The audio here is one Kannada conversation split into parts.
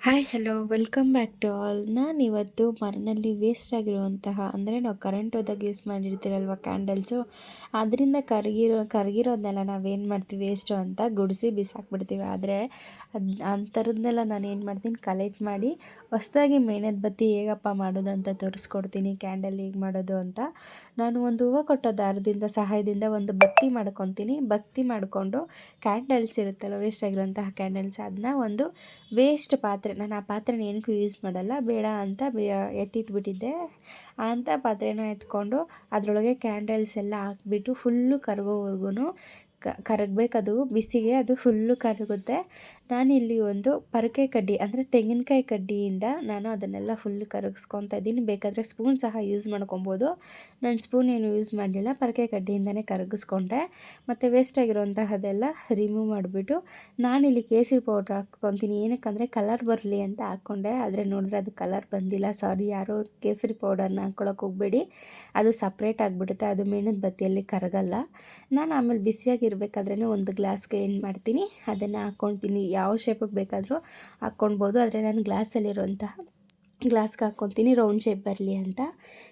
Hi hello welcome back to all. ನಾನಿವತ್ತು ಮನೆಯಲ್ಲಿ ವೇಸ್ಟ್ ಆಗಿರುವಂತಹ ಅಂದರೆ ನಾವು ಕರೆಂಟ್ ಹೋದಾಗ ಯೂಸ್ ಮಾಡಿರ್ತೀರಲ್ವ ಕ್ಯಾಂಡಲ್ಸು, ಅದರಿಂದ ಕರಗಿರೋದನ್ನೆಲ್ಲ ನಾವೇನು ಮಾಡ್ತೀವಿ ವೇಸ್ಟು ಅಂತ ಗುಡಿಸಿ ಬಿಸಾಕ್ಬಿಡ್ತೀವಿ. ಆದರೆ ಅಂಥರದ್ದನ್ನೆಲ್ಲ ನಾನು ಏನು ಮಾಡ್ತೀನಿ, ಕಲೆಕ್ಟ್ ಮಾಡಿ ಹೊಸ್ದಾಗಿ ಮೇಣದ ಬತ್ತಿ ಹೇಗಪ್ಪ ಮಾಡೋದು ಅಂತ ತೋರಿಸ್ಕೊಡ್ತೀನಿ. ಕ್ಯಾಂಡಲ್ ಹೇಗೆ ಮಾಡೋದು ಅಂತ ನಾನು ಒಂದು ಹೂವು ಕೊಟ್ಟ ದಾರದಿಂದ ಸಹಾಯದಿಂದ ಒಂದು ಬತ್ತಿ ಮಾಡ್ಕೊತೀನಿ. ಬತ್ತಿ ಮಾಡಿಕೊಂಡು ಕ್ಯಾಂಡಲ್ಸ್ ಇರುತ್ತಲ್ಲ, ವೇಸ್ಟ್ ಆಗಿರುವಂತಹ ಕ್ಯಾಂಡಲ್ಸ್, ಅದನ್ನ ಒಂದು ವೇಸ್ಟ್ ಪಾತ್ರೆ, ನಾನು ಆ ಪಾತ್ರೆನ ಏನಕ್ಕೂ ಯೂಸ್ ಮಾಡಲ್ಲ, ಬೇಡ ಅಂತ ಎತ್ತಿಟ್ಬಿಟ್ಟಿದ್ದೆ. ಅಂಥ ಪಾತ್ರೆನ ಎತ್ಕೊಂಡು ಅದರೊಳಗೆ ಕ್ಯಾಂಡಲ್ಸ್ ಎಲ್ಲ ಹಾಕ್ಬಿಟ್ಟು ಫುಲ್ಲು ಕರಗೋವರೆಗೂ ಕರಗಬೇಕದು ಬಿಸಿಗೆ, ಅದು ಫುಲ್ಲು ಕರಗುತ್ತೆ. ನಾನಿಲ್ಲಿ ಒಂದು ಪರಕೆ ಕಡ್ಡಿ ಅಂದರೆ ತೆಂಗಿನಕಾಯಿ ಕಡ್ಡಿಯಿಂದ ನಾನು ಅದನ್ನೆಲ್ಲ ಫುಲ್ಲು ಕರಗಿಸ್ಕೊತಾ ಇದ್ದೀನಿ. ಬೇಕಾದರೆ ಸ್ಪೂನ್ ಸಹ ಯೂಸ್ ಮಾಡ್ಕೊಬೋದು. ನಾನು ಸ್ಪೂನ್ ಏನು ಯೂಸ್ ಮಾಡಲಿಲ್ಲ, ಪರಕೆ ಕಡ್ಡಿಯಿಂದನೇ ಕರಗಿಸ್ಕೊಂಡೆ. ಮತ್ತು ವೇಸ್ಟ್ ಆಗಿರೋಂತಹದ್ದೆಲ್ಲ ರಿಮೂವ್ ಮಾಡಿಬಿಟ್ಟು ನಾನಿಲ್ಲಿ ಕೇಸರಿ ಪೌಡ್ರ್ ಹಾಕ್ಕೊತೀನಿ. ಏನಕ್ಕಂದರೆ ಕಲರ್ ಬರಲಿ ಅಂತ ಹಾಕ್ಕೊಂಡೆ, ಆದರೆ ನೋಡಿದ್ರೆ ಅದು ಕಲರ್ ಬಂದಿಲ್ಲ. ಸಾರಿ, ಯಾರೋ ಕೇಸರಿ ಪೌಡರ್ನ ಹಾಕ್ಕೊಳಕ್ಕೆ ಹೋಗಬೇಡಿ, ಅದು ಸಪ್ರೇಟ್ ಆಗಿಬಿಡುತ್ತೆ, ಅದು ಮೇಣದ ಬತ್ತಿಯಲ್ಲಿ ಕರಗಲ್ಲ. ನಾನು ಆಮೇಲೆ ಬಿಸಿಯಾಗಿರ್ಬೇಕಾದ್ರೇ ಒಂದು ಗ್ಲಾಸ್ಗೆ ಏನು ಮಾಡ್ತೀನಿ, ಅದನ್ನು ಹಾಕ್ಕೊತೀನಿ. ಯಾವ ಶೇಪಿಗೆ ಬೇಕಾದರೂ ಹಾಕ್ಕೊಳ್ಬೋದು, ಆದರೆ ನಾನು ಗ್ಲಾಸಲ್ಲಿರುವಂತಹ ಗ್ಲಾಸ್ಗೆ ಹಾಕ್ಕೊತೀನಿ, ರೌಂಡ್ ಶೇಪ್ ಬರಲಿ ಅಂತ.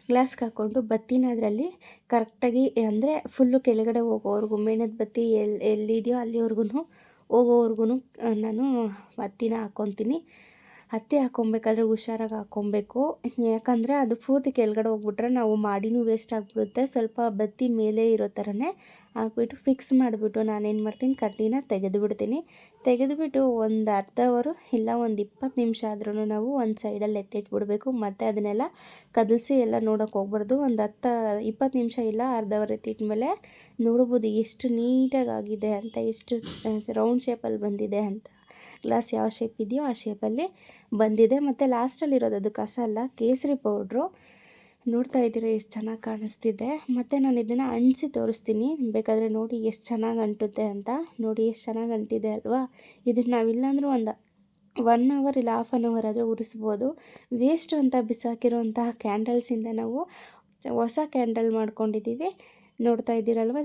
ಗ್ಲಾಸ್ಗೆ ಹಾಕ್ಕೊಂಡು ಬತ್ತಿನ ಅದರಲ್ಲಿ ಕರೆಕ್ಟಾಗಿ ಅಂದರೆ ಫುಲ್ಲು ಕೆಳಗಡೆ ಹೋಗೋವರೆಗೂ, ಮೇಣದ ಬತ್ತಿ ಎಲ್ಲಿದೆಯೋ ಅಲ್ಲಿವರೆಗೂ ಹೋಗೋವರೆಗೂ ನಾನು ಹತ್ತಿನ ಹಾಕ್ಕೊತೀನಿ. ಹತ್ತಿ ಹಾಕ್ಕೊಬೇಕಾದ್ರೆ ಹುಷಾರಾಗಿ ಹಾಕ್ಕೊಬೇಕು, ಯಾಕಂದರೆ ಅದು ಪೂರ್ತಿ ಕೆಳಗಡೆ ಹೋಗ್ಬಿಟ್ರೆ ನಾವು ಮಾಡಿನೂ ವೇಸ್ಟ್ ಆಗಿಬಿಡುತ್ತೆ. ಸ್ವಲ್ಪ ಬತ್ತಿ ಮೇಲೆ ಇರೋ ಥರನೇ ಹಾಕ್ಬಿಟ್ಟು ಫಿಕ್ಸ್ ಮಾಡಿಬಿಟ್ಟು ನಾನೇನು ಮಾಡ್ತೀನಿ, ಕಡ್ಡಿನ ತೆಗೆದುಬಿಟ್ಟು ಒಂದು ಅರ್ಧ ಅವರು ಇಲ್ಲ ಒಂದು 20 ನಿಮಿಷ ಆದ್ರೂ ನಾವು ಒಂದು ಸೈಡಲ್ಲಿ ಎತ್ತಿಟ್ಬಿಡ್ಬೇಕು. ಮತ್ತು ಅದನ್ನೆಲ್ಲ ಕದಲಿಸಿ ಎಲ್ಲ ನೋಡೋಕೆ ಹೋಗ್ಬಾರ್ದು. ಒಂದು 10-20 ನಿಮಿಷ ಇಲ್ಲ ಅರ್ಧ ಅವರ್ ಎತ್ತಿಟ್ಮೇಲೆ ನೋಡ್ಬೋದು ಎಷ್ಟು ನೀಟಾಗಿ ಆಗಿದೆ ಅಂತ, ಎಷ್ಟು ರೌಂಡ್ ಶೇಪಲ್ಲಿ ಬಂದಿದೆ ಅಂತ. ಗ್ಲಾಸ್ ಯಾವ ಶೇಪ್ ಇದೆಯೋ ಆ ಶೇಪಲ್ಲಿ ಬಂದಿದೆ. ಮತ್ತು ಲಾಸ್ಟಲ್ಲಿರೋದು ಅದು ಕಸ ಅಲ್ಲ, ಕೇಸರಿ ಪೌಡ್ರು. ನೋಡ್ತಾ ಇದ್ದೀರಾ ಎಷ್ಟು ಚೆನ್ನಾಗಿ ಕಾಣಿಸ್ತಿದೆ. ಮತ್ತು ನಾನು ಇದನ್ನು ಅಂಟಿಸಿ ತೋರಿಸ್ತೀನಿ, ಬೇಕಾದರೆ ನೋಡಿ ಎಷ್ಟು ಚೆನ್ನಾಗಿ ಅಂಟುತ್ತೆ ಅಂತ. ನೋಡಿ ಎಷ್ಟು ಚೆನ್ನಾಗಿ ಅಂಟಿದೆ ಅಲ್ವಾ. ಇದನ್ನು ನಾವಿಲ್ಲಾಂದ್ರೂ ಒಂದು 1 ಅವರ್ ಇಲ್ಲ ಹಾಫ್ ಆನ್ ಅವರ್ ಆದರೂ ಉರಿಸ್ಬೋದು. ವೇಸ್ಟು ಅಂತ ಬಿಸಾಕಿರೋಂತಹ ಕ್ಯಾಂಡಲ್ಸಿಂದ ನಾವು ಹೊಸ ಕ್ಯಾಂಡಲ್ ಮಾಡ್ಕೊಂಡಿದ್ದೀವಿ. ನೋಡ್ತಾ ಇದ್ದೀರಲ್ವ.